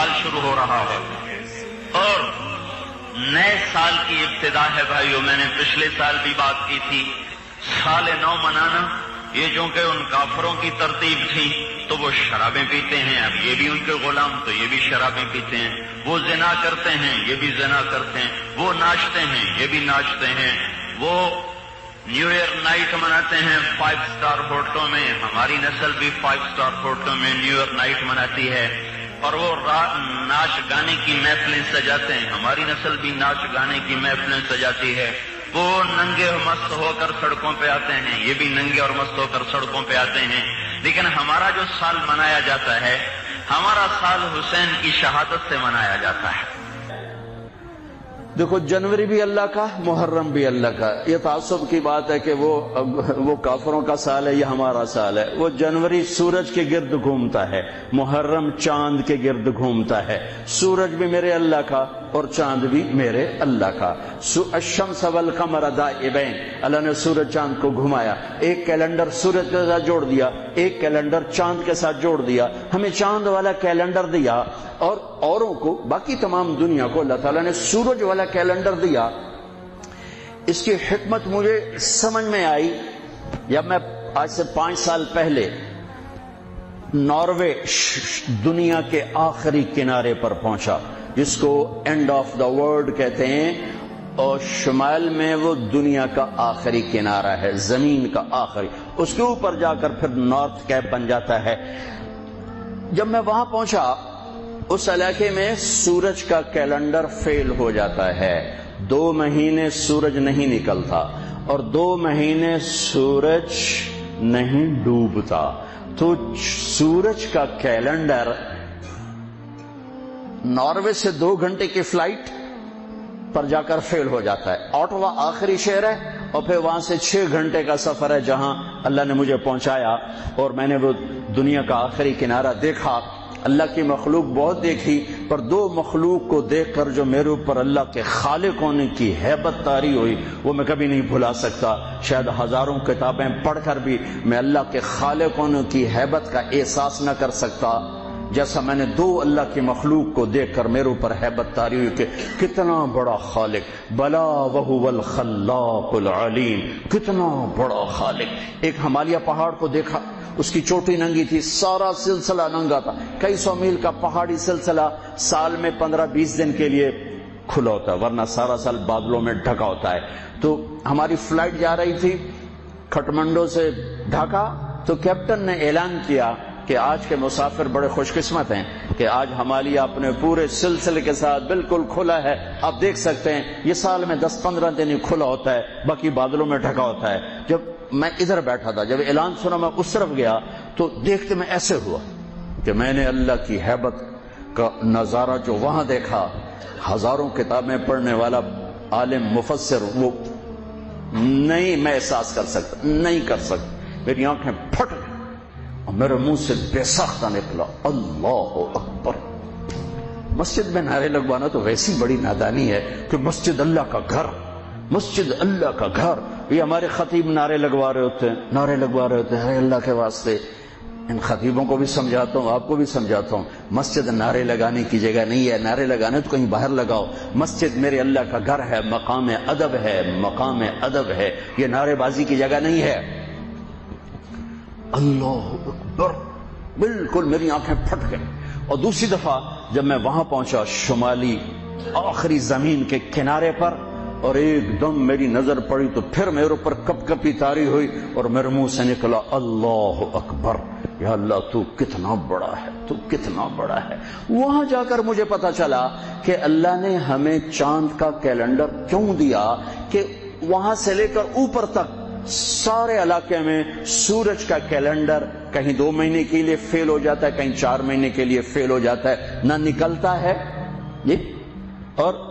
سال شروع ہو رہا ہے اور نئے سال کی ابتدا ہے بھائیو. میں نے پچھلے سال بھی بات کی تھی، سال نو منانا یہ جو کہ ان کافروں کی ترتیب تھی تو وہ شرابیں پیتے ہیں، اب یہ بھی ان کے غلام تو یہ بھی شرابیں پیتے ہیں. وہ زنا کرتے ہیں، یہ بھی زنا کرتے ہیں. وہ ناچتے ہیں، یہ بھی ناچتے ہیں. وہ نیو ایئر نائٹ مناتے ہیں 5 اسٹار ہوٹلوں میں. ہماری نسل بھی 5 اسٹار ہوٹلوں میں نیو ایئر نائٹ مناتی ہے. اور وہ ناچ گانے کی محفلیں سجاتے ہیں. ہماری نسل بھی ناچ گانے کی محفلیں سجاتی ہے. وہ ننگے اور مست ہو کر سڑکوں پہ آتے ہیں، یہ بھی ننگے اور مست ہو کر سڑکوں پہ آتے ہیں. لیکن ہمارا جو سال منایا جاتا ہے، ہمارا سال حسین کی شہادت سے منایا جاتا ہے. دیکھو، جنوری بھی اللہ کا، محرم بھی اللہ کا. یہ تعصب کی بات ہے کہ وہ کافروں کا سال ہے، یہ ہمارا سال ہے. وہ جنوری سورج کے گرد گھومتا ہے، محرم چاند کے گرد گھومتا ہے. سورج بھی میرے اللہ کا اور چاند بھی میرے اللہ کا. الشمس والقمر دائبین، اللہ نے سورج چاند کو گھمایا. ایک کیلنڈر سورج کے ساتھ جوڑ دیا، ایک کیلنڈر چاند کے ساتھ جوڑ دیا. ہمیں چاند والا کیلنڈر دیا اور اوروں کو، باقی تمام دنیا کو اللہ تعالیٰ نے سورج والا کیلنڈر دیا. اس کی حکمت مجھے سمجھ میں آئی جب میں آج سے 5 سال پہلے ناروے دنیا کے آخری کنارے پر پہنچا، جس کو اینڈ آف دا ورلڈ کہتے ہیں، اور شمال میں وہ دنیا کا آخری کنارہ ہے، زمین کا آخری. اس کے اوپر جا کر پھر نارتھ کیپ بن جاتا ہے. جب میں وہاں پہنچا، اس علاقے میں سورج کا کیلنڈر فیل ہو جاتا ہے. 2 مہینے سورج نہیں نکلتا اور 2 مہینے سورج نہیں ڈوبتا. تو سورج کا کیلنڈر ناروے سے 2 گھنٹے کی فلائٹ پر جا کر فیل ہو جاتا ہے. آٹوا آخری شہر ہے اور پھر وہاں سے 6 گھنٹے کا سفر ہے جہاں اللہ نے مجھے پہنچایا اور میں نے وہ دنیا کا آخری کنارہ دیکھا. اللہ کی مخلوق بہت دیکھی، پر 2 مخلوق کو دیکھ کر جو میرے اوپر اللہ کے خالق ہونے کی ہیبت طاری ہوئی وہ میں کبھی نہیں بھلا سکتا. شاید ہزاروں کتابیں پڑھ کر بھی میں اللہ کے خالق ہونے کی ہیبت کا احساس نہ کر سکتا جیسا میں نے 2 اللہ کی مخلوق کو دیکھ کر میرے اوپر ہیبت طاری ہوئی کہ کتنا بڑا خالق. بلا وہو الخلاق العلیم، کتنا بڑا خالق. ایک ہمالیہ پہاڑ کو دیکھا، اس کی چوٹی ننگی تھی، سارا سلسلہ ننگا تھا. کئی 100 میل کا پہاڑی سلسلہ سال میں 15-20 دن کے لیے کھلا ہوتا ہے، ورنہ سارا سال بادلوں میں ڈھکا ہوتا ہے. تو ہماری فلائٹ جا رہی تھی کھٹمنڈو سے ڈھاکا، تو کیپٹن نے اعلان کیا کہ آج کے مسافر بڑے خوش قسمت ہیں کہ آج ہمالیہ اپنے پورے سلسلے کے ساتھ بالکل کھلا ہے. آپ دیکھ سکتے ہیں یہ سال میں 10-15 دن ہی کھلا ہوتا ہے، باقی بادلوں میں ڈھکا ہوتا ہے. جب میں ادھر بیٹھا تھا، جب اعلان سنا میں اس طرف گیا تو دیکھتے میں ایسے ہوا کہ میں نے اللہ کی ہیبت کا نظارہ جو وہاں دیکھا. ہزاروں کتابیں پڑھنے والا عالم مفسر وہ نہیں میں احساس کر سکتا، نہیں کر سکتا. میری آنکھیں پھٹ گئی اور میرے منہ سے بے ساختہ نکلا اللہ اکبر. مسجد میں نعرے لگوانا تو ویسی بڑی نادانی ہے کہ مسجد اللہ کا گھر، مسجد اللہ کا گھر. یہ ہمارے خطیب نعرے لگوا رہے ہوتے ہیں اللہ کے واسطے. ان خطیبوں کو بھی سمجھاتا ہوں، آپ کو بھی سمجھاتا ہوں، مسجد نعرے لگانے کی جگہ نہیں ہے. نعرے لگانے تو کہیں باہر لگاؤ. مسجد میرے اللہ کا گھر ہے، مقام ادب ہے، مقام ادب ہے. یہ نعرے بازی کی جگہ نہیں ہے. اللہ اکبر، بالکل میری آنکھیں پھٹ گئی. اور دوسری دفعہ جب میں وہاں پہنچا شمالی آخری زمین کے کنارے پر، اور ایک دم میری نظر پڑی تو پھر میرے اوپر کپ کپی طاری ہوئی اور میرے منہ سے نکلا اللہ اکبر. یا اللہ تو کتنا بڑا ہے، تو کتنا بڑا ہے. وہاں جا کر مجھے پتا چلا کہ اللہ نے ہمیں چاند کا کیلنڈر کیوں دیا کہ وہاں سے لے کر اوپر تک سارے علاقے میں سورج کا کیلنڈر کہیں 2 مہینے کے لیے فیل ہو جاتا ہے، کہیں 4 مہینے کے لیے فیل ہو جاتا ہے، نہ نکلتا ہے اور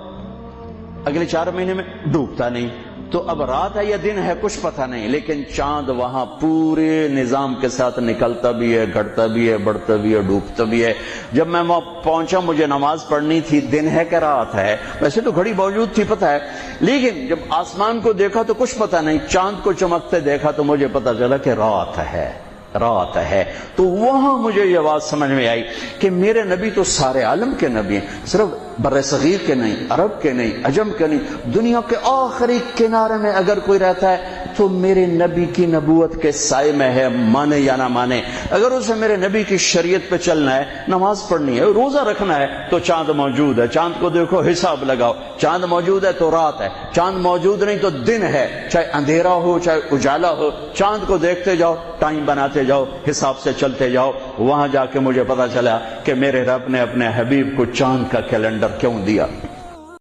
اگلے 4 مہینے میں ڈوبتا نہیں. تو اب رات ہے یا دن ہے کچھ پتہ نہیں، لیکن چاند وہاں پورے نظام کے ساتھ نکلتا بھی ہے، گھٹتا بھی ہے، بڑھتا بھی ہے، ڈوبتا بھی ہے. جب میں وہاں پہنچا مجھے نماز پڑھنی تھی، دن ہے کہ رات ہے، ویسے تو گھڑی موجود تھی پتہ ہے، لیکن جب آسمان کو دیکھا تو کچھ پتہ نہیں. چاند کو چمکتے دیکھا تو مجھے پتہ چلا کہ رات ہے. رات ہے۔ تو وہاں مجھے یہ بات سمجھ میں آئی کہ میرے نبی تو سارے عالم کے نبی ہیں، صرف بر صغیر کے نہیں، عرب کے نہیں، عجم کے نہیں، دنیا کے آخری کنارے میں اگر کوئی رہتا ہے تو میرے نبی کی نبوت کے سائے میں ہے، مانے یا نہ مانے۔ اگر اسے میرے نبی کی شریعت پہ چلنا ہے، نماز پڑھنی ہے، روزہ رکھنا ہے، تو چاند موجود ہے، چاند کو دیکھو، حساب لگاؤ، چاند موجود ہے تو رات ہے، چاند موجود نہیں تو دن ہے، چاہے اندھیرا ہو چاہے اجالا ہو، چاند کو دیکھتے جاؤ، ٹائم بناتے جاؤ، حساب سے چلتے جاؤ۔ وہاں جا کے مجھے پتا چلا کہ میرے رب نے اپنے حبیب کو چاند کا کیلنڈر کیوں دیا۔